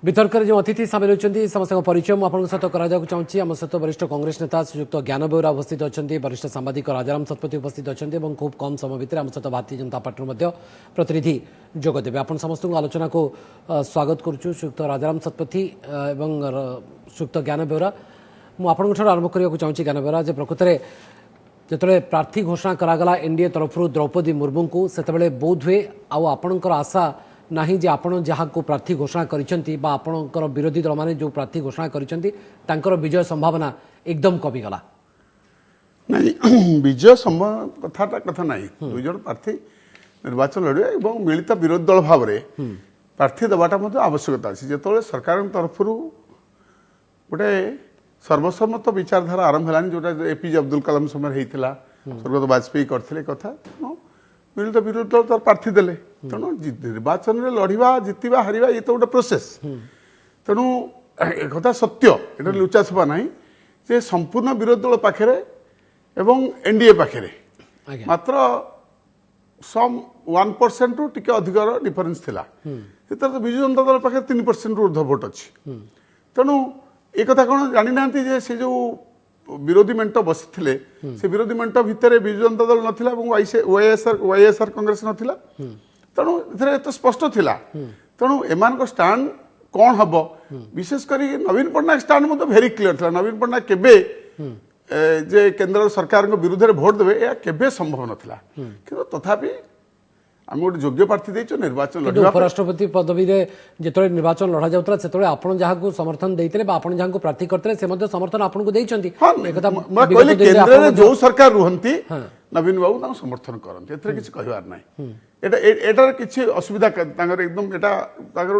वितर्क जो अतिथि सामिल होती समस्त परिचय मुझे सहित करा चाहिए आम सहित वरिष्ठ कांग्रेस नेता श्रीयुक्त ज्ञान बेहरा उपस्थित अच्छा वरिष्ठ सांबादिक राजाराम शतपथी उपस्थित अच्छा खूब कम समय भितर आम सहित भारतीय जनता पार्टी प्रतिनिधि जोगदेवे आप समस्त आलोचना को स्वागत करुचु श्रीयुक्त राजाराम शतपथी और श्रीयुक्त ज्ञान बेहरा मुझे आरंभ करने चाहिए ज्ञान बेहरा प्रकृत में जिते प्रार्थी घोषणा करागला एनडीए तरफ द्रौपदी मुर्मू को से बोध हुए आपणकर आशा नहीं जे आपण जहाँ को प्रार्थी घोषणा करिसेंती बा आपणकर विरोधी दल माने जो प्रार्थी घोषणा करिसेंती तांकर विजय संभावना एकदम कमी गला नहीं विजय संभव कथा नहीं दुई जन प्रार्थी निर्वाचन लड़े और मिलित विरोधी दल भाव में प्रार्थी देवाटा आवश्यकता अच्छी जो सरकार तरफ गोटे सर्वसम्मत विचारधारा आरंभ है जोटा एपीजे अब्दुल कलाम समय होता स्वर्गत वाजपेयी करते कथा मिलित विरोधी दल तार प्रार्थी देले तेणु निर्वाचन में लड़वा जितवा हारिबा ये तो गोटे प्रोसेस तेणु एक सत्य ये लुचा छपा ना जे संपूर्ण विरोधी दल पाखे एवं एनडीए पाखे मात्र सम 1% रु टिके अधिक डिफरेन्स थिला तो विजु जनता दल पाखे 3% रु ऊर्ध्व भोट अच्छी तेणु एक कथा कौन जानी ना से जो विरोधी मेंट बसी से विरोधी मेंट भितर विजु जनता दल नाला वाईएसआर कांग्रेस नाला तेणु ए स्पष्ट थिला तेणु एमान स्टाण कौन हम विशेषकर नवीन पट्टनायक स्टाण भेरी क्लीयर था नवीन पट्टनायक केबे जे केंद्र सरकार विरुद्ध में भोट देवे यह केबे संभव नाला कि तथापि आम गोटे योग्य प्रार्थी देचो निर्वाचन उपराष्ट्रपति पदवी जो निर्वाचन लड़ा जाता से आपड़ जहाँ समर्थन देते आपड़ जहाँ प्रार्थी करते समर्थन आपन को केंद्र जो सरकार रुहंती नवीन बाबू समर्थन करते किसी कहबार ना एटार किसी असुविधा एकदम एटा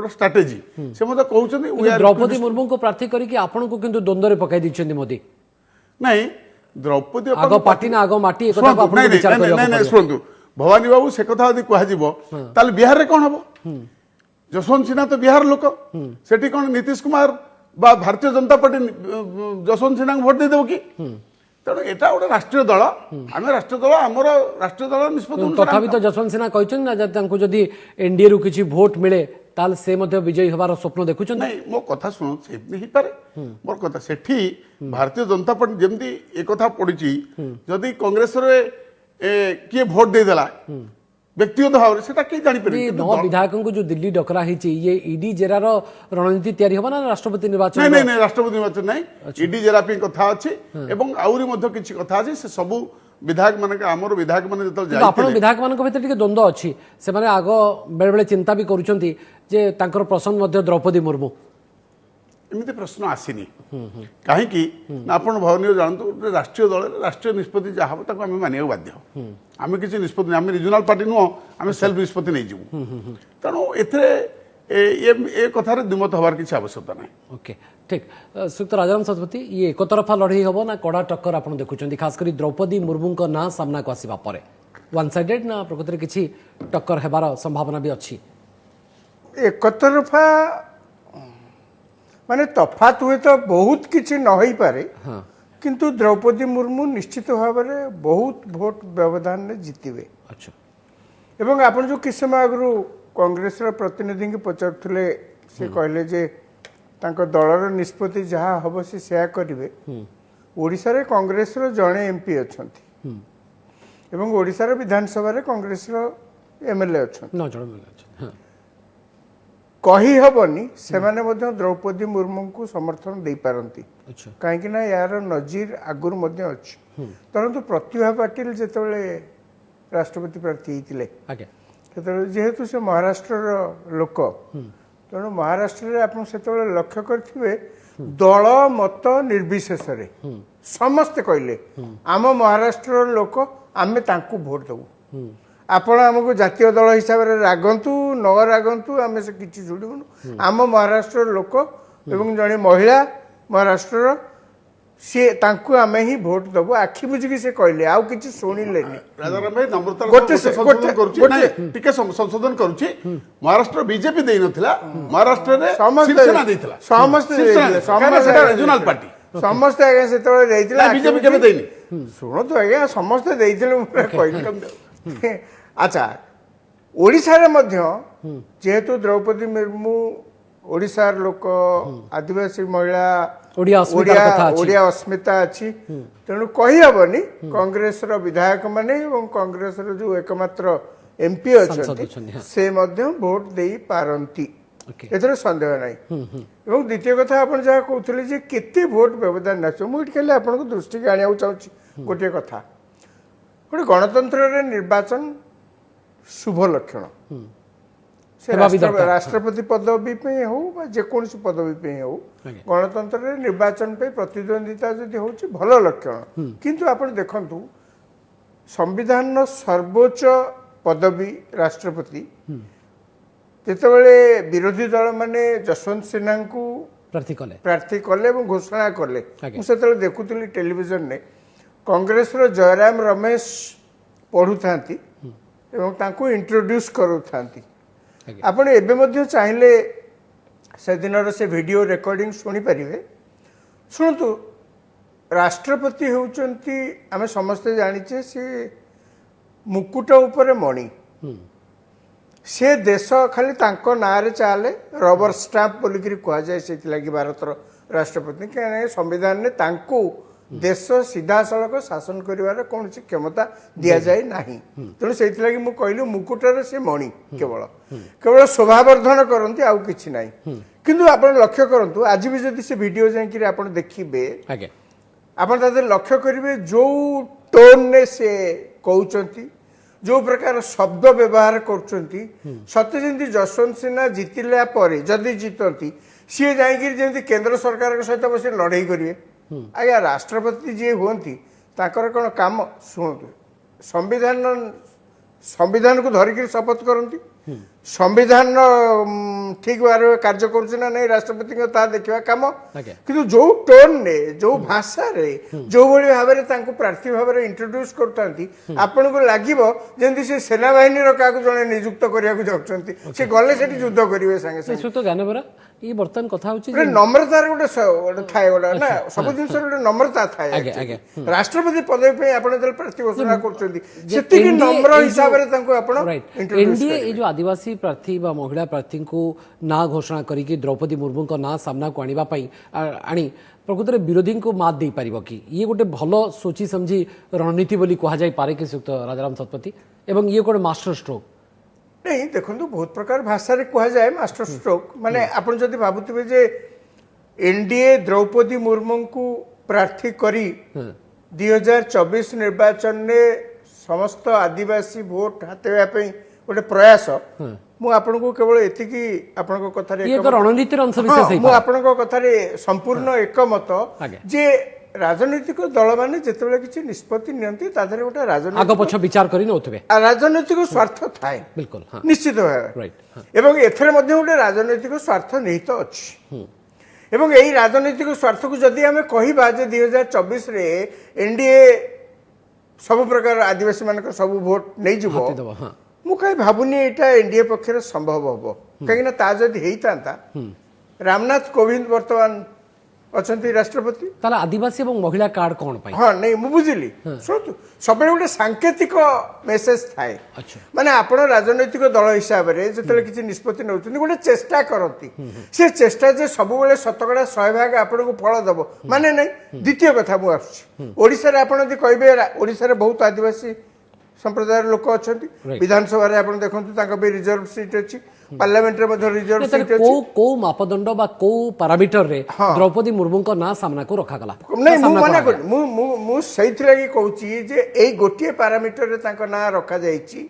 स्ट्राटेजी से कहते द्रौपदी मुर्मू को प्रार्थी करके आपन को किंतु द्वंद्व पकाई दीजिए मोदी नहीं द्रौपदी आग पार्टी ना आग माटी शुणु भवानी बाबू से कथा यदि कह बिहार में कौन हम जसवंत सिन्हा तो बिहार लोक सेठी कौन नीतीश कुमार बा भारतीय जनता पार्टी जसवंत सिन्हा को भोट देदेव कि तेणु यहाँ गोटे राष्ट्रीय दल आम राष्ट्रीय दल आमर राष्ट्रीय दल निष्पत्ति तथापि तो जसवंत सिन्हा कहते जदि एनडीए रु किसी भोट मिले ताल से विजयी हबार स्वप्न देखुं नहीं मो कथा शुणु से मोर कथा सेठी भारतीय जनता पार्टी जमी एक पड़ी जदि कांग्रेस किए भोट देदेला व्यक्तिगत भाव से विधायकों को जो दिल्ली डकरा ये ईडी जेरार रणनीति तैयारी होगा ना राष्ट्रपति निर्वाचन नहीं नहीं राष्ट्रपति निर्वाचन नहीं ईडी जेरा कथा अच्छी एवं आउरी किसी कथा अच्छी से सबू विधायक मान आमर विधायक मान आप विधायक मान भर द्वंद्व अच्छी से आग बेले बेले चिंता भी कर पसंद द्रौपदी मुर्मू एमती प्रश्न आसीनी कहीं आप भवनीय जानतु राष्ट्रीय दल राष्ट्रीय निष्पत्ति जहाँ हम आम मानवा बाध्य आम किसी निष्पत्ति आम रिजनाल पार्टी नुह आम सेल्फ निष्पत्ति नहीं जीवु तेणु ए कथार द्विमत हबार किसी आवश्यकता ना ओके ठीक श्रीयुक्त राजाराम शतपथी ये एक तरफा लड़ई हम ना कड़ा टक्कर आप देखुं खासकर द्रौपदी मुर्मू ना सामना को आसवा वन साइडेड ना प्रकृत में किसी टक्कर हेबार संभावना भी अच्छी एक तरफा माने तफात हुए तो बहुत किसी न हो पारे किंतु द्रौपदी मुर्मू निश्चित भाव में बहुत भोट व्यवधान में जीतवे अच्छा एवं आप जो किस समय आगु कांग्रेस प्रतिनिधि की पचारुले से कहले जे तांको दलर निष्पत्ति जहाँ हम से सेया करेंगे ओडिशा रे कांग्रेस जड़े एमपी अच्छा एवं ओडिशा विधानसभा कांग्रेस एमएलए अच्छा कही हबनी से द्रौपदी मुर्मू को समर्थन दे पारती कहीं यार नजीर आगुर अच्छी परंतु प्रतिभा पाटिल जो राष्ट्रपति प्रार्थी होते जेहेतु से महाराष्ट्र लोक तेणु महाराष्ट्र आप लक्ष्य करेंगे दल मत निर्विशेष समस्ते कहले आम महाराष्ट्र लोक आम भोट देवु आपण आमको जातीय दल हिसाब से रागंतु न रागंतु आम से किसी जुड़बुनु आम महाराष्ट्र लोक एवं जड़े महिला महाराष्ट्र सी तांकु आम ही भोट दबु आखि बुझिकी से कहले आउ किछि सुनिले संशोधन करुछि महाराष्ट्र बीजेपी देई नथिला महाराष्ट्र रे समस्त रीजनल पार्टी समस्त आगे से देइतिला बीजेपी केबे देइनी सुनो तो आगे समस्त देइतिले कहले अच्छा ओडिशा रे मध्य जेहेतु द्रौपदी मुर्मू ओडिशार लोक आदिवासी महिला ओडिया अस्मितार कथा अछि। ओडिया अस्मिता अच्छी तेणु कही हबनी कांग्रेस रो विधायक माने एवं कांग्रेस रो जो एकमात्र एमपी सांसद अछंती अछंती, हाँ। से मध्य वोट देई पारंती ओके एथरे संदेह नाही एवं द्वितीय कथा आपण जहा कहउथले जे केते वोट व्यवधान नाचो मु इट केले आपण को दृष्टि के आनिया चाहूची गोटे कथा गोटे गणतंत्र रे निर्वाचन शुभ लक्षण से हेबा भी दरकार, राष्ट्रपति पदवी पे हो बा जे कोनसी पदवी पे हो आगे। गणतंत्र रे निर्वाचन पे प्रतिद्वंदिता जदि होची भल लक्षण किंतु आपण देखंतु संविधान नो सर्वोच्च पदवी राष्ट्रपति जेतेबेले विरोधी दल माने जसवंत सिन्हा को प्रार्थी कले और घोषणा कले आगे। मुझे देखुली टेलीविजन ने कांग्रेस रो जयराम रमेश पढ़ु थांती एवं तांको इंट्रोड्यूस करू थांती आगे। आपण एबे मध्य चाहिले से दिनर से वीडियो रिकॉर्डिंग सुनी परिवे सुनतु राष्ट्रपति होउचंती आमे समस्ते जानिचे से मुकुट ऊपर मणि से देश खाली तांको नारे चाले रबर स्टाम्प बोलिकी कह जाए से लगी भारतर राष्ट्रपति क्या संविधान ने तांको देश सीधा सड़क शासन करिवार कौन क्षमता दिया जाए नहीं तेणु से लगी कहलु मुकुटर से मणि केवल केवल शोभावर्धन करती आउ किछि नहीं किंतु आपण लक्ष्य करंतु आज भी जदि से वीडियो जाइकि आपण देखिबे आपण तादे लक्ष्य करिवे जो टोन ने से कहउचंती जो प्रकार शब्द व्यवहार करचंती सत्य जंती जसवंत सिन्हा जीतिला परे जदि जीतंती सी जाइकि जेंती केंद्र सरकार के सहित बस लड़ाई करिवे आज्ञा राष्ट्रपति जी हुंती ताकर कोन काम सुनतु संविधान को धरिक शपथ करती संविधान ठीक भाव कार्य करुना नहीं राष्ट्रपति ता देखा कम किंतु जो टोन ने जो भाषा रे जो भाई भाव में प्रार्थी भाव में इंट्रोड्यूस करते आपन को लगे जमी से सेना बाहिनी क्या जड़े नियुक्त करने चाहते से गले से युद्ध करेंगे सागे सागे ये बर्तमान कथा नम्रतार गोटे थाए गोटे ना सब जिन गोटे नम्रता थाए राष्ट्रपति पदवी पे आपण जब प्रार्थी घोषणा करछंती नम्र हिसाब से एनडीए ये जो आदिवासी प्रार्थी बा महिला प्रार्थी को ना घोषणा करिकी द्रौपदी मुर्मू को ना सामना को आनिबा पई आनी प्रकृत में विरोधी को मात दे पारिबो कि ये गोटे भल सोची समझी रणनीति बोली कहा जाय पारे कि श्रीयुक्त राजाराम शतपथी एवं ये गोटे मास्टर स्ट्रोक नहीं देखो बहुत प्रकार भाषा रे कहा जाए मास्टर स्ट्रोक माने आपण जदि भाबुथिबे जे एनडीए द्रौपदी मुर्मू को प्रार्थी करी 2024 निर्वाचन ने समस्त आदिवासी वोट हातेवा पे गोटे प्रयास मु आपण को केवल एतिकी आपण को कथा रे रणनीतिर अंश विशेष मु आपण को कथा रे संपूर्ण एकमत जे राजनीतिक दल माने जेतेबेले किछि निष्पत्ति नियंती तादरे गोटे राजनीतिक आगो पछ विचार करि नउथबे राजनीतिक स्वार्थ थाए बिल्कुल निश्चित भाबे एवं एथरे मध्ये गोटे राजनीतिक स्वार्थ निहित अछि एवं एही राजनीतिक स्वार्थ को जदि हमें कहिबा जे 2024 रे एनडीए सब प्रकार आदिवासी मानक सब वोट नै जिवो मु कहि भाबुनी एटा एनडीए पक्षर संभव हबो कहि ना ता जदि हेइतांता रामनाथ कोविंद वर्तमान अच्छी राष्ट्रपति ताला आदिवासी और महिला कार्ड कौन पाई हाँ नहीं मु बुझिली शुणु सब गोटे सांकेतिक मेसेज थाए माने आपण राजनैतिक दल हिसाब से जिते किसी निष्पत्ति नौ गोटे चेष्टा करती से चेष्टा जे सब बेले शतकड़ा 100% आपण को फल दब माने नहीं द्वितीय कथा मु ओडिशा रे आपण यदि कहबे ओडिशा रे बहुत आदिवासी संप्रदाय लोक अच्छा विधानसभा रे आपण देखंतु तांका पे रिजर्व सीट अछि पार्लियामेंट रे मध्ये रिजर्व सीट अछि को मापदंड बा को पैरामीटर रे द्रौपदी मुर्मू को ना सामना को रखा गला नहीं मु माने कर मु सहित लागि कहूची जे एई गोटिए पैरामीटर रे तांका ना रखा जाईची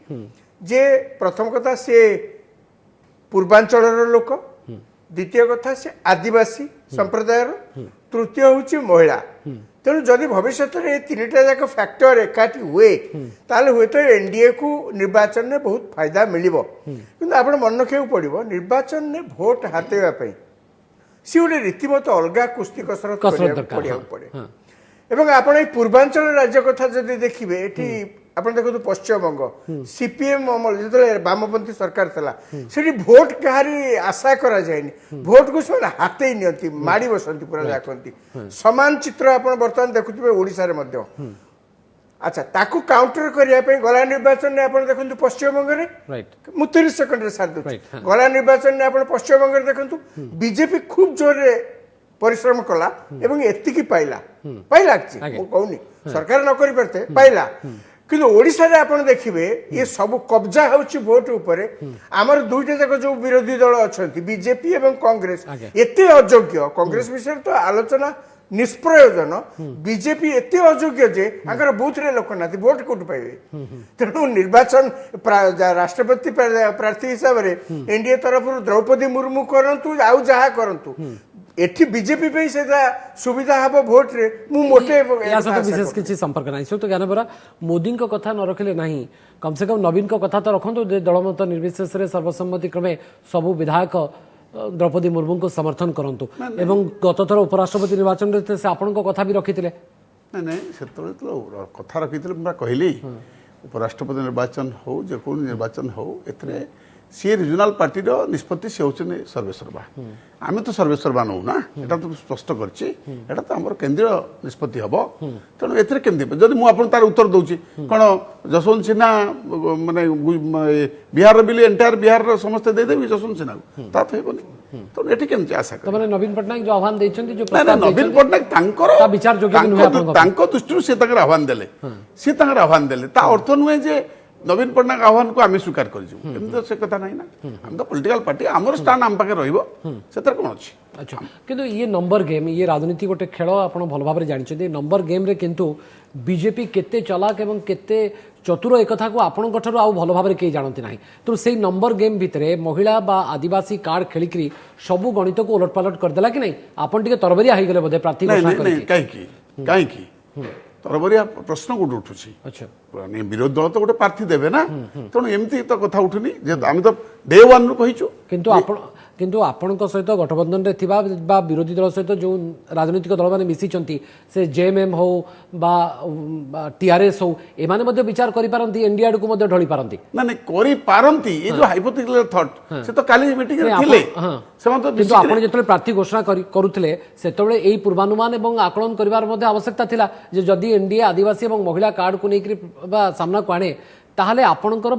जे प्रथम कथा से पूर्वांचल रो लोक द्वितीय कथा से आदिवासी संप्रदाय रो तृतीय होची महिला तेणु जदि भविष्य में तीनटा जाक फैक्टर एकाठी हुए ताले हुए तो एनडीए को निर्वाचन में बहुत फायदा मिलिबो किंतु आपण मन रखिया पड़िबो निर्वाचन में भोट हातेवा पई सी गोटे रीतिमत अलगा कुस्ती कसरत पड़िया पड़े एवं आपण ए पूर्वांचल राज्य कथा जदि देखिबे एठी आपण देखो पश्चिमबंग सीपीएम अमल जो वामपंथी सरकार थला सेठी भोट कहारी आशा करा जायनी भोट को से हाते ही नियंती माड़ी बसंती पूरा जाकंती समान चित्र आपण वर्तमान देखुथिबे ओडिसा रे मध्य अच्छा ताकू काउंटर करने गला निर्वाचन में आप देखो पश्चिमबंग में राइट मु 30 सेकंड सार दूँ Right, हाँ। गला निर्वाचन में आप पश्चिमबंग में देखो बीजेपी खूब जोर परिश्रम कला एवं एतिकी पाइला पाइला कहूनी सरकार न करि परते पाइला किंतु ओडिशा रे आपण देखिबे ये सब कब्जा होछि वोट ऊपर हमर दुईटा जाक जो विरोधी दल अछंती बीजेपी एवं कांग्रेस एते अयोग्य कांग्रेस विषय तो आलोचना निष्प्रयोजन बीजेपी एते अयोग्य जे आंकर बूथ रे लोक नाती वोट कोट पाइबे तेणु निर्वाचन राष्ट्रपति प्रार्थी हिसाब रे एनडीए तरफ द्रौपदी मुर्मू करंतु आउ जहा करंतु एठी बीजेपी पे सेटा सुविधा हबो वोट रे मु मोटे या सहित विशेष किसी संपर्क नहीं तो ज्ञान बरा मोदी को कथा न रखिले नहीं कम से कम नवीन को कथा तो रखंतु दलमत निर्विशेष रे सर्वसम्मति क्रमे सबु विधायक द्रौपदी मुर्मू को समर्थन करंतु एवं गत थर उपराष्ट्रपति निर्वाचन रे से आपन को कथा भी रखिथिले नहीं नहीं से तो कथा रखिथिले मैं कहली उपराष्ट्रपति निर्वाचन हो जे कोन निर्वाचन हो एतरे सी रिजनाल पार्टी निष्पत्ति से होचने सर्वेसर्वा आम तो सर्वेसर्वा नौ ना एटा तो स्पष्ट करछि एटा तो हमर केंद्रीय निष्पत्ति हबो तेणु एथरे केमति जदि मु आपन तार उत्तर दउछि कोन जसवंत सिन्हा माने बिहार बिल एंटायर बिहार समस्त दे देबी जसवंत सिन्हा ता तो हेबनी तो एठी केमति आशा कर माने नवीन पटनायक जो आह्वान दैछन्ती जो ना नवीन पटनायक तांकर ता विचार योग्य नुहे आपन तांको दृष्टि से तांकर आह्वान देले से तांकर आह्वान देले ता अर्थ नुहे जे नवीन पटनायक आह्वान को आम स्वीकार कर से कथा नहीं ना हम तो पॉलिटिकल पार्टी आमर स्थान आम पाखे रहिबो सेतर कोन अछि अच्छा किंतु ये नंबर गेम ये राजनीति गोटे खेल आपण भल भाव जानते नंबर गेम रे किंतु बीजेपी केते चलाक एवं केते चतुर एक कथा को आपण ठार आउ भल भाव कई जानते ना तो से नंबर गेम भितर महिला बा आदिवासी कार्ड खेलिकी सबू गणित को उलटपालट करदेला कि नहीं आपन टिके तरबरिया हो गले बोधे प्रार्थी घोषणा करके कहीं तरबरिया प्रश्न गोटे उठुछि अच्छा विरोधी दल तो गोटे प्रार्थी देवे ना तेणु एमती तो कथा उठुनी आम तो डे वन रु कहिछु किंतु आपणक सहित गठबंधन रे थिबा बा विरोधी दल सहित जो राजनीतिक दल माने मिसिचंती से जेएमएम हो बा टीआरएस हो एमाने मध्ये विचार करि पारंती एनडीए को मध्ये ढळी पारंती ना नहीं करि पारंती ये जो हाइपोथेटिकल थॉट से तो काली मीटिंग रे थिले से तो किंतु आपण जेतले प्रार्थी घोषणा करूथिले सेतबेले एई पूर्वानुमान एवं आकलन करिवार मध्ये आवश्यकता थिला जे जदी एनडीए आदिवासी एवं महिला कार्ड को नेकरी बा सामना को आणे ताहले आपणकर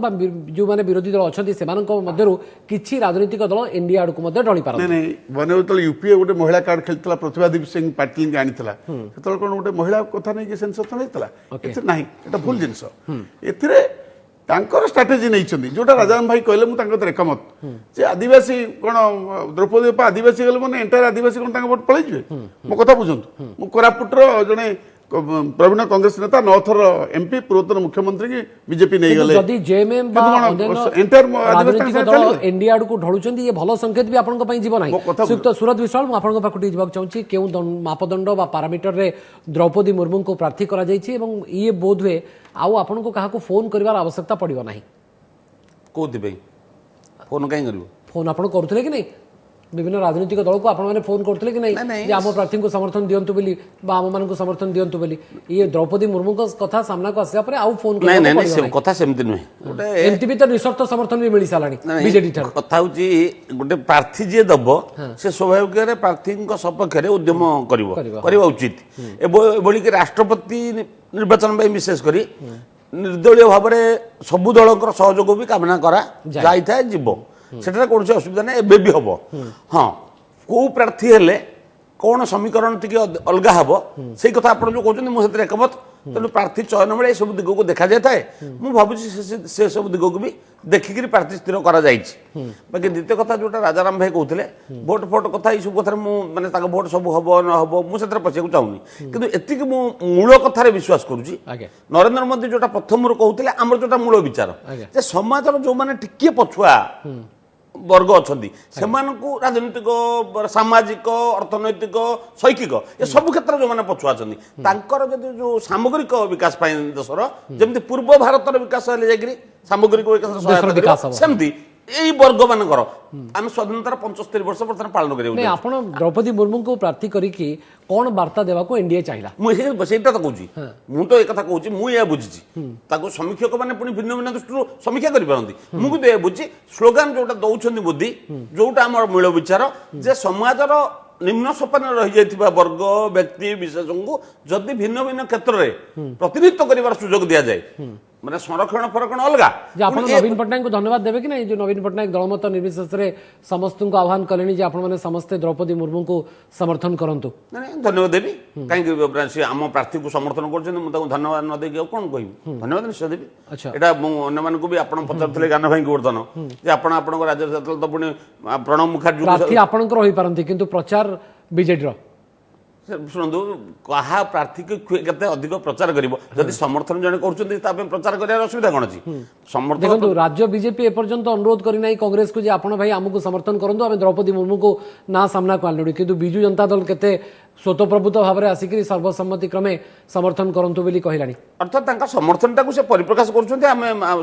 जो माने विरोधी दल अछंती सेमानक मध्यरु किछि राजनीतिक दल एनडीए आड़ को मध्ये ढळी पारंती नहीं बने तो यूपीए गोटे महिला कार्ड खेलतला प्रतिभा दीप सिंह पाटिल के आनितला सेतल कोन गोटे महिला कथा नै कि सेंसर नैतला एते नाही एटा भूल जिंस एथिरे तांकर स्ट्रेटेजी नै छथि जोटा राजाराम भाई कहले मु तांकर एकमत जे आदिवासी कोन द्रौपदी आदिवासी गले माने एंटायर आदिवासी कोन तांकर वोट पळै जिवे मो कथा बुझंतु मु कोरापुटर जने प्रवीण कांग्रेस नेता 9 थर एमपी पूर्वतन मुख्यमंत्री की बीजेपी नहीं गले जदी जेएमएम बा एंटायर राजनीतिक दल एनडीए आड़ को ढळुचंदी ये भलो संकेत भी आपन को पई जीवन नाही सुक्त सूरत विश्वाल मु आपन को पाकुटी जीवाक चाहूची केउ मापदंड बा पैरामीटर रे द्रौपदी मुर्मू को प्रार्थी करा जायछि एवं ये बोधवे आउ आपन को काहा को फोन करबार आवश्यकता पड़िबो नाही को दिबे फोन काई करबो फोन आपन करथले कि नहीं विभिन्न राजनीतिक दल को आपण माने फोन करथले कि नहीं जे आम प्रार्थी को समर्थन दियंतु बोली बा आम मान को समर्थन दियंतु बोली ये द्रौपदी मुर्मू को कथा सामना को आसिया परे आउ फोन नहीं नहीं नहीं कथा सेमति नुहे गोटे एमती भी तो निशर्त समर्थन भी मिली सालानी बीजेडी ठार कथा होची गोटे प्रार्थी जे दबो से स्वाभाविक रे प्रार्थी को सपक्ष रे उद्यम करबा उचित एबोली के राष्ट्रपति निर्वाचन में विशेष करी निर्दलीय भाव में सबु दलकर सहयोग भी कामना करा जाई था जीव सेटा कौन असुविधा ना एबे भी हम हाँ कौ प्रार्थी हेले कौन समीकरण टी अलग हम से कथा आप जो कहते मुझे एकमत तेणु प्रार्थी चयन बेले सब दिग को देखा जाए मुझे भावी से सब दिग को भी देखिक प्रार्थी स्थिर करा बाकी द्वितीय कथा जो राजाराम भाई कहते भोट फोट कथा ये सब कथा मानते भोट सब हम न हम मुझे पचाक चाहूनी कि एति मूल कथार विश्वास करुच्ची नरेंद्र मोदी जो प्रथम कहते आम जो मूल विचार समाजर जो मैंने टिके पछुआ वर्ग अच्छा से राजनीतिक सामाजिक अर्थनैतिक शैक्षिक ये सब क्षेत्र जो मैंने पछुआ जदि जो सामग्रिक विकास देशर जमी पूर्व भारत विकास सामग्रिक विकास सेमती यही वर्ग मानकर आम स्वाधीनतार 75 वर्ष बर्तमान पालन करें आप द्रौपदी मुर्मू को प्रार्थी करिकी कौन वार्ता देवा को एनडीए चाहिला मुझे तो कहूँ मु तो एक कहूँ मुझे बुझी समीक्षक मैंने पुणी भिन्न भिन्न दृष्टि समीक्षा करपारती मुझे बुझी स्लोगान जोटा दौरान मोदी जोटा आम मूल विचार जे समाजर निम्न सोपान रही वर्ग व्यक्ति विशेष को जदि भिन्न भिन्न क्षेत्र में प्रतिनिधित्व कर सुजोग दि जाए माने संरक्षण फरक्षण अलग जे आपण नवीन पटनायक को धन्यवाद देबे कि नहीं जो नवीन पटनायक दलमत निर्विशेष रे समस्त को आह्वान कलेनी जे आपण माने समस्त द्रौपदी मुर्मू को समर्थन करंतु धन्यवाद देवी कहीं आम प्रार्थी को समर्थन कर धन्यवाद न देगी कौन कह धन्यवाद निश्चय देवी अच्छा एटा अन्य को भी आपण पचार ज्ञान भाई गोवर्धन जे आपण आपण राज्य तो पुणी प्रणब मुखर्जी प्रार्थी आपणकर होई पारंती किंतु प्रचार बीजेडी रो शुणु क्या प्रार्थी के अधिक प्रचार कर जदि समर्थन जन कर प्रचार कर असुविधा कौन अच्छी समर्थन देखो राज्य बीजेपी एपर्यंत अनुरोध करना कांग्रेस को आपण भाई आमको समर्थन करूँ आम द्रौपदी मुर्मू को ना सामना को आनलु किंतु बिजु जनता दल केते स्वतःप्रभुत भाव में आसिक सर्वसम्मति क्रमे समर्थन करंतु बोली कहलानी अर्थात समर्थन से परिप्रकाश कर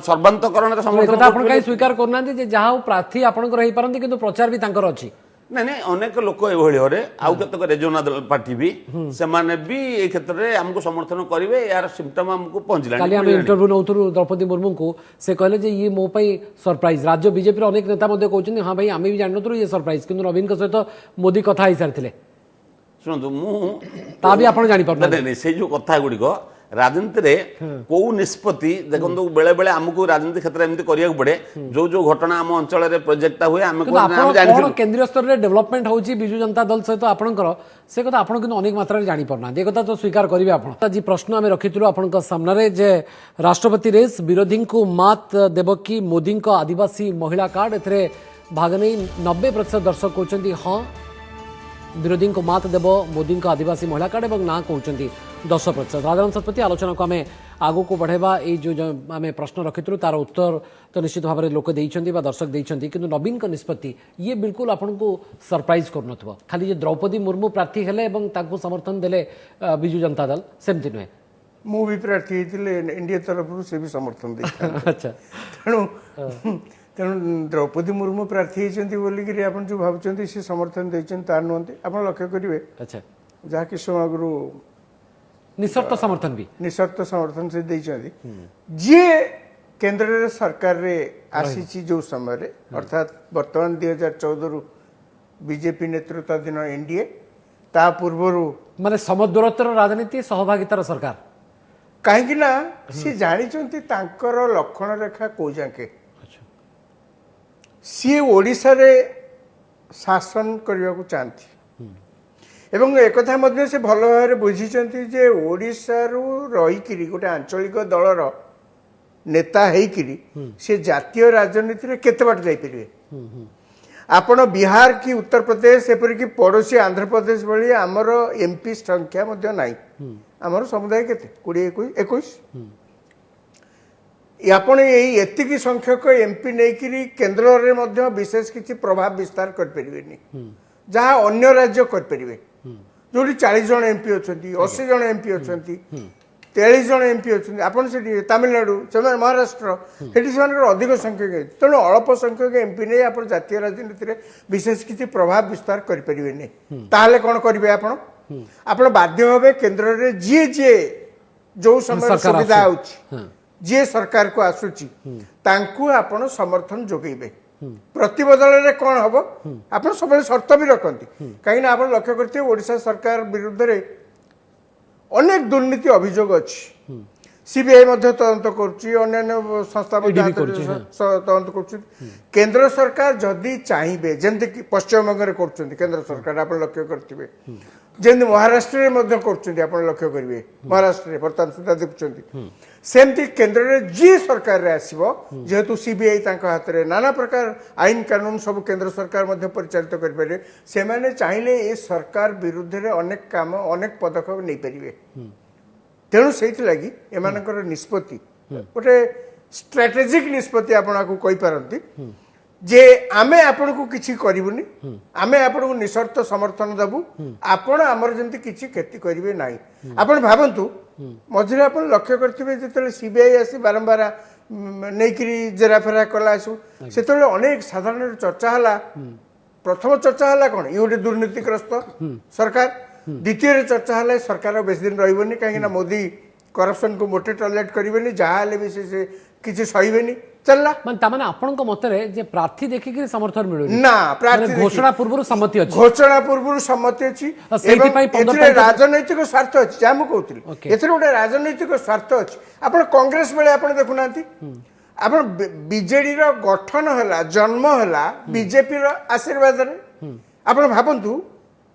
सर्वांतकरण समर्थन स्वीकार करना जहाँ प्रार्थी आपंकर हो पारती किंतु प्रचार भी तांकर अच्छी नहीं नहीं अनेक लोक एभली आउ केतक रेजोनाल पार्टी भी सेमाने भी ए क्षेत्र में हमको समर्थन करेंगे यार सिम्पटम हमको पहुंचला काली हम इंटरव्यू नौथुरु द्रौपदी मुर्मू को से कहले जे ये मो पई सरप्राइज राज्य बीजेपी अनेक नेता मध्ये कहउछन हां भाई आमे भी जाननथुरु ये सरप्राइज किंतु नवीन के सहित मोदी कथा ही सारथिले सुनନ୍ତୁ ମୁଁ ता भी आपण जानि पारना नहीं से जो कथा गुड़िक राजनीति रे को निष्पत्ति देखो बेले बेले आमको राजनीति क्षेत्र में करिया पड़े जो जो घटना आम अंचल रे प्रोजेक्ट हुए आम कोन केंद्रीय स्तर रे डेवलपमेंट होची बिजु जनता दल सहित आपणकर से कथा आपण किंतु अनेक मात्रा रे जानि पारना ए कथा तो स्वीकार करिवे आपण जी प्रश्न आमे रखिथिलु आपणक सामने रे जे राष्ट्रपति रेस विरोधी को मात देवकी मोदी को आदिवासी महिला कार्ड एथरे भाग नै 90% दर्शक कहउचंती हां विरोधी को मात देव मोदी को आदिवासी महिला कार्ड और ना कहते 10%। राजन शतपथी आलोचना को आम आगू को बढ़ेबा ये जो आम प्रश्न रखिलु तार उत्तर तो निश्चित भाव में लोक देइछंती बा दर्शक देइछंती किंतु नवीन का निष्पत्ति ये बिल्कुल आपन को सरप्राइज करनथबो खाली जे द्रौपदी मुर्मू प्रार्थी हेले एवं ताकू समर्थन देले बिजु जनता दल सेमति नुहे मु भी प्रार्थी हेतिले इंडिया तरफ से भी समर्थन दे अच्छा तेणु तेणु द्रौपदी मुर्मू प्रार्थी होती बोलिकी आप जो भावुं सी समर्थन देते तार नुहति आप लक्ष्य करेंगे अच्छा जहाँ कि समय आगु निशर्त समर्थन भी निशर्त समर्थन से देते जी केंद्र सरकार रे आसी जो समय अर्थात वर्तमान 2014 रु बीजेपी नेतृत्वाधीन एनडीए ता पूर्व माने समदूरत्वर राजनीति सहभागितार सरकार कहीं सी जानी तांकर लक्षण रेखा कौ जाके सी ओडिशा रे शासन करने को चाहती एवं एक से भल भाव बुझी जे ओडिशा रु रही गोटे आंचलिक दलर नेता होइकिरी से जातीय राजनीति रे केते बाट जाई परिबे आपण बिहार की उत्तर प्रदेश एपरि की पड़ोसी आंध्र प्रदेश भली आमर एमपी संख्या मध्य नाही आमर समुदाय केते 20 21 आपण एतिकी संख्यक एमपी नहीं केन्द्र रे मध्य विशेष किसी प्रभाव विस्तार करें जहाँ अन्य राज्य करें जो 40 जन एमपी अच्छा 80 जन एमपी अच्छा 43 जन एमपी अच्छा आप तमिलनाडु महाराष्ट्र से अधिक संख्यक तेणु अल्प संख्यक एमपी नहीं आप जातीय राजनीति में विशेष किसी प्रभाव विस्तार करें कौन करेंगे आप बाध्य हे केन्द्र में जी जी जो समय सुविधा हो जी सरकार को आसुची तांकु आपण समर्थन जोगेबे प्रतिबदल रे कौन हम आप सब शर्त भी रखती कहीं आप लक्ष्य करते ओडिशा सरकार विरुद्ध रे अनेक दुर्नीति अभियोग अच्छी सीबीआई तदंत कर संस्था तदंत कर केंद्र सरकार जदि चाहिए जमती पश्चिम बंग में केंद्र सरकार आप लक्ष्य करेंगे जमी महाराष्ट्र में कर लक्ष्य करेंगे महाराष्ट्र बर्तमान सुधा देखुं सेमती केंद्र में जी सरकार रे आसीबो जेहेतु सीबीआई हाथ में नाना प्रकार आईन कानून सब केंद्र सरकार परिचालित करें से माने चाहिए ये सरकार विरुद्ध रे अनेक काम अनेक पदक्षेप नहीं पारे तेणु से लगी एमानकर निष्पत्ति गोटे स्ट्रेटेजिक निष्पत्ति आपको कहींपारती जे आमे आपण को किछि करिवुनी आमे आपण को निशर्त समर्थन दबु आपण हमर जंती किछि खेती करिवे नाही आपण भाबंतु मझिरे आपण लक्ष्य करथिबे जेतले सीबीआई आसी बारंबार नेकरी जेराफेरा कला आसु सेतले अनेक साधारण चर्चा हला प्रथम चर्चा हला कोन ई गोटे दुर्नीतिग्रस्त सरकार द्वितीय चर्चा हला सरकार बेस दिन रहिबोनी काहे ना मोदी करप्शन को मोटे टॉलरेट करिवेनी जहा ले भी से किछि सहिबेनी चलला ମାନେ ତାମାନେ ଆପଣଙ୍କ ମତରେ ଯେ ପ୍ରାର୍ଥୀ ଦେଖିକି ସମର୍ଥନ ମିଳୁନି ना प्रार्थी ମାନେ ଘୋଷଣା ପୂର୍ବରୁ ସମ୍ମତି ଅଛି घोषणा पूर्व सम्मति अछि ଆଉ ସେଇଥିପାଇଁ 15 ଏଥିରେ ରାଜନୈତିକ ସ୍ୱାର୍ଥ ଅଛି ଯାହା ମୁଁ କହୁଥିଲି Okay. ଏଥିରେ ଗୋଟେ ରାଜନୈତିକ ସ୍ୱାର୍ଥ ଅଛି ଆପଣ କଂଗ୍ରେସ ବେଳେ ଆପଣ ଦେଖୁନାହାନ୍ତି ଆପଣ ବିଜେଡି ର ଗଠନ ହେଲା ଜନ୍ମ ହେଲା ବିଜେପି ର ଆଶୀର୍ବାଦରେ ଆପଣ ଭାବନ୍ତୁ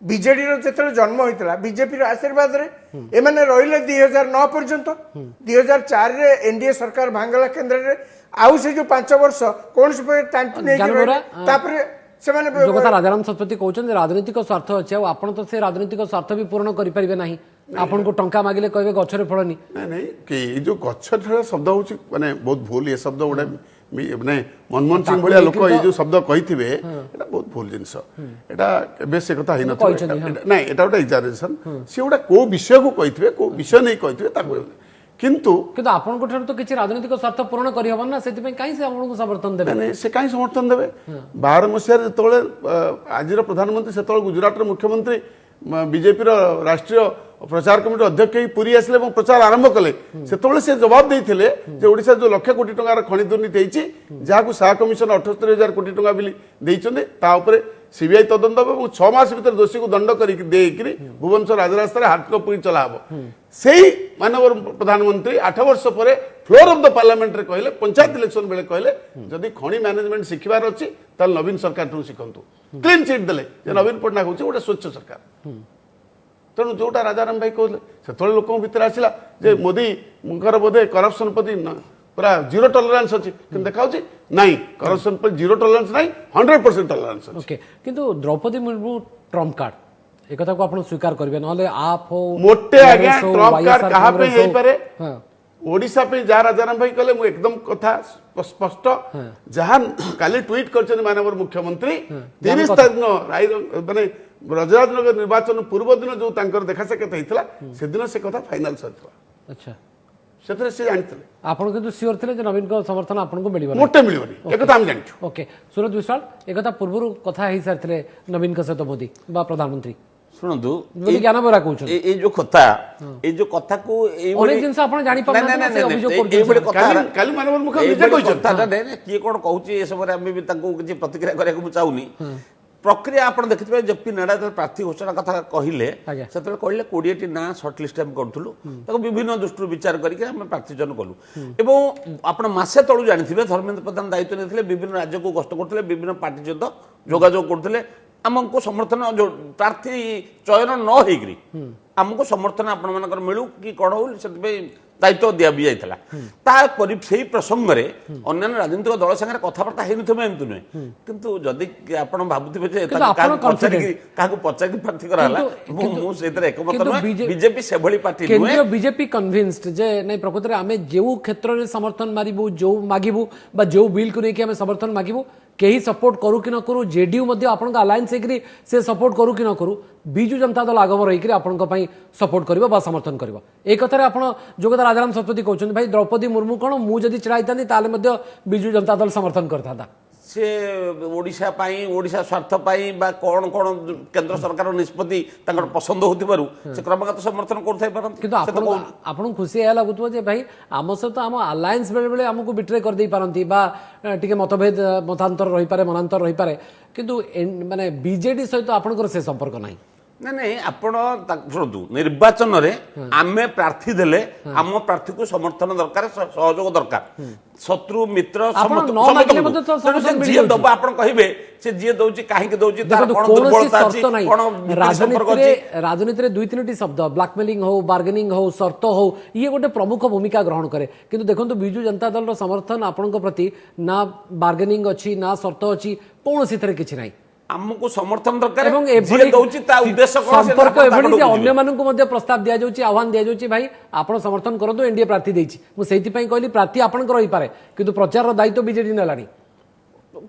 ବିଜେଡି ର ଯେତେବେଳେ ଜନ୍ମ ହୋଇଥିଲା ବିଜେପି ର ଆଶୀର୍ବାଦରେ ଏମାନେ ରହିଲେ 2009 ପର୍ଯ୍ୟନ୍ତ 2004 ରେ ଏନଡିଏ ସରକାର ଭାଙ୍ଗଲା କେନ୍ଦ୍ରରେ ଆଉ ସେ ଯୋଉ 5 ବର୍ଷ କୌଣସି ପ୍ରକାର ଟାଣ୍ଟୁ ନେଇକି ଜାନବରା, ରହିଲେ। ତାପରେ ସେମାନେ ଯୋଉ କଥା ରାଜାରାମ ଶତପଥୀ କହୁଛନ୍ତି ରାଜନୈତିକ ସ୍ୱାର୍ଥ ଅଛି ଆଉ ଆପଣ ତ ସେ ରାଜନୈତିକ ସ୍ୱାର୍ଥ ବି ପୂରଣ କରିପାରିବେ ନାହିଁ ଆପଣଙ୍କୁ ଟଙ୍କା ମାଗିଲେ କହିବେ ଗଛରେ ଫଳନି ନାଇଁ ନାଇଁ କି ଏଇ ଯୋଉ ଗଛ ଠେଳ ଶବ୍ଦ ହଉଛି ମାନେ ବହୁତ ଭୁଲ ଏ ଶବ୍ଦ ଗୁଡା ମାନେ ମନମୋହନ ସିଂ ଭଳିଆ ଲୋକ ଏଇ ଯୋଉ ଶବ୍ଦ କହିଥିବେ ଏଟା ବହୁତ ଭୁଲ ଜିନିଷ ଏଟା କେବେ ସେ କଥା ହେଇନଥିବ କହିଛନ୍ତି, ନାଇଁ ଏଟା ଗୋଟେ ଏକ୍ସାଜରେସନ ସେ ଗୋଟେ କୋଉ ବିଷୟକୁ କହିଥିବେ କୋଉ ବିଷୟ ନେଇ କହିଥିବେ ତାକୁ କିନ୍ତୁ କିନ୍ତୁ ଆପଣଙ୍କ ଠାରୁ ତ କିଛି ରାଜନୈତିକ ସ୍ୱାର୍ଥ ପୂରଣ କରିହବ ନା ସେଥିପାଇଁ କାହିଁ ସେ ଆପଣଙ୍କୁ ସମର୍ଥନ ଦେବେ ମାନେ ସେ କାହିଁ ସମର୍ଥନ ଦେବେ 12 ମସିହାରେ ଯେତେବେଳେ ଆଜିର ପ୍ରଧାନମନ୍ତ୍ରୀ ସେତେବେଳେ ଗୁଜରାଟର ମୁଖ୍ୟମନ୍ତ୍ରୀ ବିଜେପିର ରାଷ୍ଟ୍ରୀୟ ପ୍ରଚାର କମିଟି ଅଧ୍ୟକ୍ଷ ହେଇ ପୁରୀ ଆସିଲେ ଏବଂ ପ୍ରଚାର ଆରମ୍ଭ କଲେ ସେତେବେଳେ ସେ ଜବାବ ଦେଇଥିଲେ ଯେ ଓଡ଼ିଶାରେ ଯୋଉ 1,00,000 କୋଟି ଟଙ୍କାର ଖଣି ଦୁର୍ନୀତି ହେଇଛି ଯାହାକୁ ଶାହା କମିଶନ 78,000 କୋଟି ଟଙ୍କା ବୋଲି ଦେଇଛନ୍ତି ତା ଉପରେ ସିବିଆଇ ତଦନ୍ତ ହେବ ଏବଂ 6 ମାସ ଭିତରେ ଦୋଷୀକୁ ଦଣ୍ଡ କରିକି ଦେଇକରି ଭୁବନେଶ୍ୱର ରାଜରାସ୍ତାରେ ହାଟକପୁରୀ ଚଲା ହେବ ସେଇ ମାନବ ପ୍ରଧାନମନ୍ତ୍ରୀ 8 ବର୍ଷ ପରେ ଫ୍ଲୋର ଅଫ୍ ଦ ପାର୍ଲାମେଣ୍ଟରେ କହିଲେ ପଞ୍ଚାୟତ ଇଲେକ୍ସନ ବେଳେ କହିଲେ ଯଦି ଖଣି ମ୍ୟାନେଜମେଣ୍ଟ ଶିଖିବାର ଅଛି ତାହେଲେ ନବୀନ ସରକାରଠୁ ଶିଖନ୍ତୁ କ୍ଲିନ୍ ଚିଟ୍ ଦେଲେ ଯେ ନବୀନ ପଟ୍ଟନାୟକ ହେଉଛି ଗୋଟେ ସ୍ୱଚ୍ଛ ସରକାର ତେଣୁ ଯୋଉଟା ରାଜାରାମ ଭାଇ କହୁଥିଲେ ସେତେବେଳେ ଲୋକଙ୍କ ଭିତରେ ଆସିଲା ଯେ ମୋଦିଙ୍କର ବୋଧେ କରପସନ ପ୍ରତି ପୁରା 0 ଟଲରାନ୍ସ ଅଛି କିନ୍ତୁ ଦେଖାଉଛି ନାଇଁ କରପସନ ପ୍ରତି 0 ଟଲରାନ୍ସ ନାହିଁ 100% ଟଲରାନ୍ସ ଅଛି ଓକେ କିନ୍ତୁ ଦ୍ରୌପଦୀ ମୁର୍ମୁ ଟ୍ରମ୍ପ କାର୍ଡ ଏ କଥାକୁ ଆପଣ ସ୍ୱୀକାର କରିବେ ନହେଲେ ଆପ୍ ହଉ ମୋଟେ ଆଜ୍ଞା କଂଗ୍ରେସ ହଉ, ଟ୍ରମ୍ପ କାର୍ଡ YSR କାହା ପାଇଁ କଂଗ୍ରେସ ହଉ, ହେଇପାରେ ହଁ। ଓଡ଼ିଶା ପାଇଁ ଯାହା ରାଜାରାମ ଭାଇ କହିଲେ ମୁଁ ଏକଦମ କଥା ସ୍ପଷ୍ଟ ଯାହା କାଲି ଟ୍ୱିଟ୍ କରିଛନ୍ତି ମାନବର ମୁଖ୍ୟମନ୍ତ୍ରୀ 30 ତାରିଖ ରାୟ ମାନେ ବ୍ରଜରାଜନଗର ନିର୍ବାଚନ ପୂର୍ବ ଦିନ ଯୋଉ ତାଙ୍କର ଦେଖା ସାକ୍ଷାତ ହେଇଥିଲା ସେଦିନ ସେ କଥା ଫାଇନାଲ ସରିଥିଲା ଆଚ୍ଛା ସେଥିରେ ସେ ଜାଣିଥିଲେ ଆପଣ କିନ୍ତୁ ସିଓର ଥିଲେ ଯେ ନବୀନଙ୍କ ସମର୍ଥନ ଆପଣଙ୍କୁ ମିଳିବ ମୋଟେ ମିଳିବନି ଏକଥା ଆମେ ଜାଣିଛୁ ଓକେ ସୁରଜ ବିଶ୍ୱାଳ ଏକଥା ପୂର୍ବରୁ କଥା ହେଇସାରିଥିଲେ ନବୀନଙ୍କ ସହିତ ମୋଦି ବା ପ୍ରଧାନମନ୍ତ୍ରୀ ଶୁଣନ୍ତୁ ବୋଲି ଜ୍ଞାନ ବେରା କହୁଛନ୍ତି ଏଇ ଯୋଉ କଥା ଏଇ ଯୋଉ କଥାକୁ ଅନେକ ଜିନିଷ ଆପଣ ଜାଣିପାରୁନାହାନ୍ତି ନା ସେ ଅଭିଯୋଗ କରୁଛନ୍ତି କାଲି ମାନବର ମୁଖ୍ୟମନ୍ତ୍ରୀ ନିଜେ କହିଛନ୍ତି କିଏ କଣ କହୁଛି ଏ ସମୟରେ ଆମେ ବି ତାଙ୍କୁ କିଛି ପ୍ରତିକ୍ରିୟା କରିବାକୁ ମୁଁ ଚାହୁଁନି ପ୍ରକ୍ରିୟା ଆପଣ ଦେଖିଥିବେ ଜେପି ନଡ୍ଡା ଯେତେବେଳେ ପ୍ରାର୍ଥୀ ଘୋଷଣା କଥା କହିଲେ ଆଜ୍ଞା। ସେତେବେଳେ କହିଲେ 20ଟି ନାଁ ସର୍ଟ ଲିଷ୍ଟ ଆମେ କରୁଥିଲୁ ତାକୁ ବିଭିନ୍ନ ଦୃଷ୍ଟିରୁ ବିଚାର କରିକି ଆମେ ପ୍ରାର୍ଥୀ ଚୟନ କଲୁ ଏବଂ ଆପଣ ମାସେ ତଳୁ ଜାଣିଥିବେ ଧର୍ମେନ୍ଦ୍ର ପ୍ରଧାନ ଦାୟିତ୍ୱ ନେଇଥିଲେ ବିଭିନ୍ନ ରାଜ୍ୟକୁ ଗସ୍ତ କରୁଥିଲେ ବିଭିନ୍ନ ପାର୍ଟି ସହିତ ଯୋଗାଯୋଗ କରୁଥିଲେ ଆମକୁ ସମର୍ଥନ ପ୍ରାର୍ଥୀ ଚୟନ ନ ହେଇକରି ଆମକୁ ସମର୍ଥନ ଆପଣମାନଙ୍କର ମିଳୁ କି କ'ଣ ହଉ ସେଥିପାଇଁ ଦାୟିତ୍ୱ ଦିଆଯାଇଥିଲା ତାପରେ ସେଇ ପ୍ରସଙ୍ଗରେ ଅନ୍ୟାନ୍ୟ ରାଜନୈତିକ ଦଳ ସାଙ୍ଗରେ କଥାବାର୍ତ୍ତା ହେଇନଥିବେ ଏମିତି ନୁହେଁ କିନ୍ତୁ ଯଦି ଆପଣ ଭାବୁଥିବେ ଯେ କାହାକୁ ପଚାରିକି ପ୍ରାର୍ଥୀ କରାହେଲା ମୁଁ ସେଇଥିରେ ଏକମତ ନୁହେଁ ବିଜେପି ସେଭଳି ପାର୍ଟି ନୁହେଁ କେନ୍ଦ୍ରୀୟ ବିଜେପି କନଭିନ୍ସଡ ଯେ ନାଇଁ ପ୍ରକୃତରେ ଆମେ ଯେଉଁ କ୍ଷେତ୍ରରେ ସମର୍ଥନ ମାରିବୁ ଯେଉଁ ମାଗିବୁ ବା ଯେଉଁ ବିଲ୍କୁ ନେଇକି ଆମେ ସମର୍ଥନ ମାଗିବୁ କେହି ସପୋର୍ଟ କରୁ କି ନ କରୁ ଜେଡିୟୁ ମଧ୍ୟ ଆପଣଙ୍କ ଆଲାଏନ୍ସ ହେଇକରି ସେ ସପୋର୍ଟ କରୁ କି ନ କରୁ ବିଜୁ ଜନତା ଦଳ ଆଗମ ରହିକରି ଆପଣଙ୍କ ପାଇଁ ସପୋର୍ଟ କରିବ ବା ସମର୍ଥନ କରିବ এই কথাରେ ଆପଣ ଯୋଉ କଥା ରାଜାରାମ ଶତପଥୀ କହୁଛନ୍ତି ଭାଇ ଦ୍ରୌପଦୀ ମୁର୍ମୁ କ'ଣ ମୁଁ ଯଦି ଛିଡ଼ା ହେଇଥାନ୍ତି ତାହେଲେ ମଧ୍ୟ ବିଜୁ ଜନତା ଦଳ ସମର୍ଥନ କରିଥାନ୍ତା ସେ ଓଡ଼ିଶା ପାଇଁ ଓଡ଼ିଶା ସ୍ୱାର୍ଥ ପାଇଁ ବା କ'ଣ କ'ଣ କେନ୍ଦ୍ର ସରକାର ନିଷ୍ପତ୍ତି ତାଙ୍କର ପସନ୍ଦ ହେଉଥିବାରୁ ସେ କ୍ରମାଗତ ସମର୍ଥନ କରୁଥାଇ ପାରନ୍ତି କିନ୍ତୁ ଆପଣଙ୍କୁ ଖୁସି ଏହା ଲାଗୁଥିବ ଯେ ଭାଇ ଆମ ସହିତ ଆମ ଆଲାଏନ୍ସ ବେଳେବେଳେ ଆମକୁ ବିଟ୍ରେ କରିଦେଇ ପାରନ୍ତି ବା ଟିକେ ମତଭେଦ ମତାନ୍ତର ରହିପାରେ ମନାନ୍ତର ରହିପାରେ କିନ୍ତୁ ମାନେ ବିଜେଡି ସହିତ ଆପଣଙ୍କର ସେ ସମ୍ପର୍କ ନାହିଁ ନାଇଁ ଆପଣ ଶୁଣନ୍ତୁ ନିର୍ବାଚନରେ ଆମେ ପ୍ରାର୍ଥୀ ଦେଲେ ଆମ ପ୍ରାର୍ଥୀକୁ ସମର୍ଥନ ଦରକାର ସହଯୋଗ ଦରକାର ଶତ୍ରୁ ମିତ୍ର ଯିଏ ଦବ ଆପଣ କହିବେ ସେ ଯିଏ ଦଉଛି କାହିଁକି ଦଉଛି ରାଜନୀତିରେ 2-3ଟି ଶବ୍ଦ ବ୍ଲାକମେଲିଂ ହଉ ବାର୍ଗେନିଂ ହଉ ସର୍ତ୍ତ ହଉ ଇଏ ଗୋଟେ ପ୍ରମୁଖ ଭୂମିକା ଗ୍ରହଣ କରେ କିନ୍ତୁ ଦେଖନ୍ତୁ ବିଜୁ ଜନତା ଦଳର ସମର୍ଥନ ଆପଣଙ୍କ ପ୍ରତି ନା ବାର୍ଗେନିଂ ଅଛି ନା ସର୍ତ୍ତ ଅଛି କୌଣସିଥିରେ କିଛି ନାହିଁ ଆମକୁ ସମର୍ଥନ ଦରକାର ଏବଂ ଦଉଛି ତା ଉଦ୍ଦେଶ୍ୟ ସମ୍ପର୍କ ଏଭଳି ଯେ ଅନ୍ୟମାନଙ୍କୁ ମଧ୍ୟ ପ୍ରସ୍ତାବ ଦିଆଯାଉଛି ଆହ୍ୱାନ ଦିଆଯାଉଛି ଭାଇ ଆପଣ ସମର୍ଥନ କରନ୍ତୁ ଏନଡିଏ ପ୍ରାର୍ଥୀ ଦେଇଛି ମୁଁ ସେଇଥିପାଇଁ କହିଲି ପ୍ରାର୍ଥୀ ଆପଣଙ୍କର ରହିପାରେ କିନ୍ତୁ ପ୍ରଚାରର ଦାୟିତ୍ୱ ବିଜେଡି ନେଲାଣି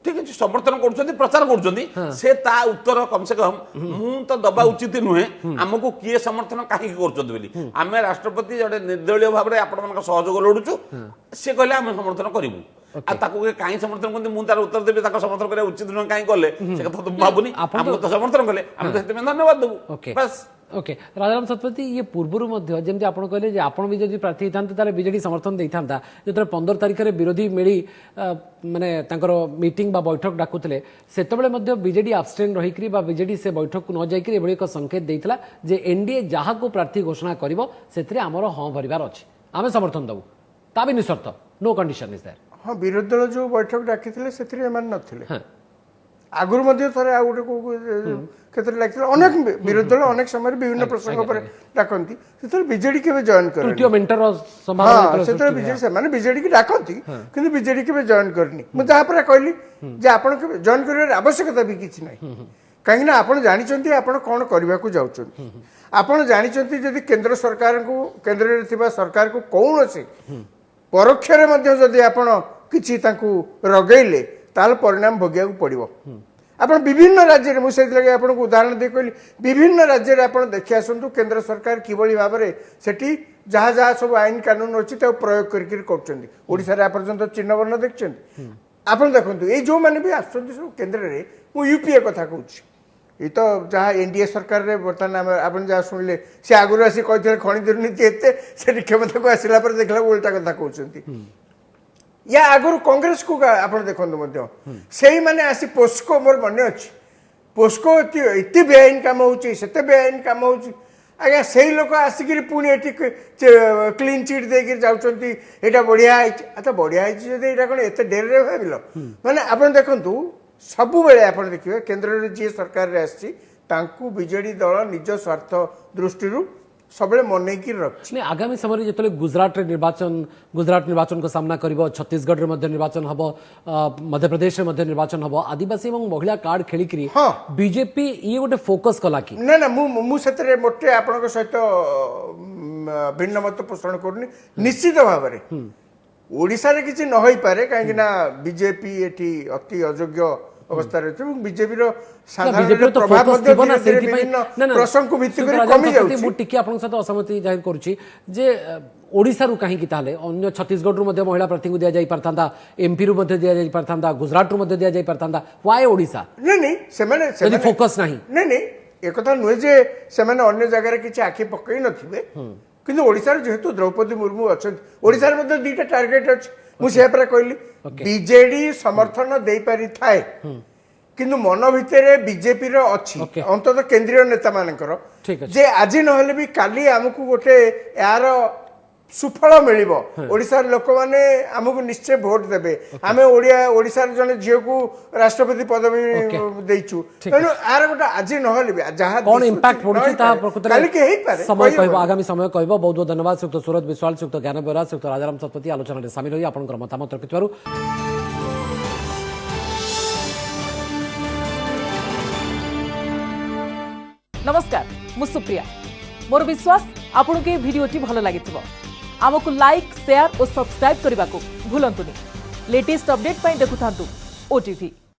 ଠିକ ଅଛି ସମର୍ଥନ କରୁଛନ୍ତି ପ୍ରଚାର କରୁଛନ୍ତି ସେ ତା ଉତ୍ତର କମ ସେ କମ ମୁଁ ତ ଦବା ଉଚିତ ନୁହେଁ ଆମକୁ କିଏ ସମର୍ଥନ କାହିଁକି କରୁଛନ୍ତି ବୋଲି ଆମେ ରାଷ୍ଟ୍ରପତି ଜଣେ ନିର୍ଦ୍ଦଳୀୟ ଭାବରେ ଆପଣମାନଙ୍କ ସହଯୋଗ ଲୋଡୁଛୁ ସେ କହିଲେ ଆମେ ସମର୍ଥନ କରିବୁ ଆଉ ତାକୁ କାହିଁ ସମର୍ଥନ କରନ୍ତି ମୁଁ ତାର ଉତ୍ତର ଦେବି ତାଙ୍କ ସମର୍ଥନ କରିବା ଉଚିତ ନୁହେଁ କାହିଁ କଲେ ସେ କଥା ତ ଭାବୁନି ଆମେ ତ ସମର୍ଥନ କଲେ ଆମେ ତ ସେଥିପାଇଁ ଧନ୍ୟବାଦ ଦେବୁ ବାସ୍ ओके राजाराम शतपथी ये पूर्व जमी आप कहले जे आपण भी जब प्रार्थी होता बीजेडी समर्थन देता जो 15 तारिख में विरोधी मिली माने मीटिंग बा बैठक डाकुले से बीजेडी आबस्टेन रही बीजेडी से बैठक को न जाकि एक संकेत देता जे एनडीए जहाँ को प्रार्थी घोषणा कर आमर हाँ भरबार अच्छे आम समर्थन दबू ता भी निशर्त नो कंडीशन इज देयर हाँ विरोधी दल जो बैठक डाकी नथिले आगुरी थे आ गोटे लगे अनेक विरोधी दल अनेक समय विभिन्न प्रसंग पर डाकती से बीजेडी के जॉइन कर बीजेडी की डाकती कि बीजेडी के जॉइन करनी मुझे कहली आप जॉइन कर आवश्यकता भी किसी ना कहीं आप जानते आप कौन करने को जाऊँ आप जानते जदि केंद्र सरकार को केंद्र में सरकार को कौन से परोक्ष जदि आप किसी रगेले ताल परिणाम भोगिया पड़ो आप विभिन्न राज्य मुझे आपको उदाहरण दे कहली विभिन्न राज्य आप देखी आसतु केंद्र सरकार किभली भाव में सेठी जहाँ जहाँ सब आईन कानून अच्छी प्रयोग करके आपर्यंत चिन्ह वर्ण देखते आप देखो ये जो मैंने भी आसुँच सब केन्द्र में मुझे यूपीए कथा कहूँ ये तो जहाँ एनडीए सरकार रे बर्तमान आप जहाँ शुणिले सी आगुरी आसी कहते खनि दुर्नीति एत क्षमता को आसला देखला उल्टा कथा कहते या आगुरी कांग्रेस को आप देखो से मैंने आसी पोस्को मोर मन अच्छी पोस्को इतनी बेआईन कम होते बेआईन कम हो आज्ञा से लोक आसिक पुणी क्लीन चिट देकर जाऊँगा बढ़िया तो बढ़िया यहाँ कौन एत डेरी भाविल मैंने आप देखु सबु बेले आप देखिए केंद्र में जी सरकार रे आसी बीजेडी दल निज स्वार्थ दृष्टि सब मन रखी आगामी समय जो गुजरात निर्वाचन को सामना कर छत्तीसगढ़ में निर्वाचन हम मध्य प्रदेश में निर्वाचन हम आदिवासी और महिला कार्ड खेलिकी बीजेपी ये गोटे फोकस कला कि ना ना मुझे मोटे आप सहित भिन्न मत पोषण करनी निश्चित भाव में ओडिशा रे किसी न होई पारे कहीं बीजेपी एटी अति अयोग्य अवस्था रही बीजेपी साधारण प्रभाव प्रसंग को भित्ति कर कमी जाउछि मु टिके आपन साथ असहमति जाहिर करूछि जे ओडिशा रु कहीं ताले अन्य छत्तीसगढ़ रु महिला प्रार्थी को दिया जाई परथांदा एमपी रु दिया जाई परथांदा गुजरात रु दिया जाई परथांदा व्हाई ओडिशा नहीं से फोकस नहीं एक कथा नुहे जे से अन्य जगह किसी आखि पकई नथिबे किंतु ओडिशा जेहेतु द्रौपदी मुर्मू अच्छा ओडिशा रे दुईटा टार्गेट अच्छे मुझे कहली बीजेडी समर्थन दे पारि थाए किंतु मन भितर बीजेपी रो अच्छी अंततः केंद्रीय नेता मानकर जे आज नहले भी काली आमको गोटे यार सुफल मिलिबो ओडिशा लोक माने हमको निश्चय भोट देबे आमे ओडिशा जने झियो को राष्ट्रपति पदवी देइछु तेनु आर गोटे आज नहले भी जहां कोन इंपैक्ट पड़ुछि ता प्रकृति काली के हेई पारे समय कहबो आगामी समय कहबो बहुत बहुत धन्यवाद सुक्त सूरज विश्वाल सुक्त ज्ञान बेरा सुक्त राजाराम शतपथी आलोचना रे शामिल होई आपनकर मतामत रखितवारु नमस्कार मु सुप्रिया मोर विश्वास आपन के वीडियोटी भलो लागिथिबो आमको लाइक शेयर और सब्सक्राइब करने को भूलंतुनि लेटेस्ट अपडेट पाई देखुथांतु ओटीवी।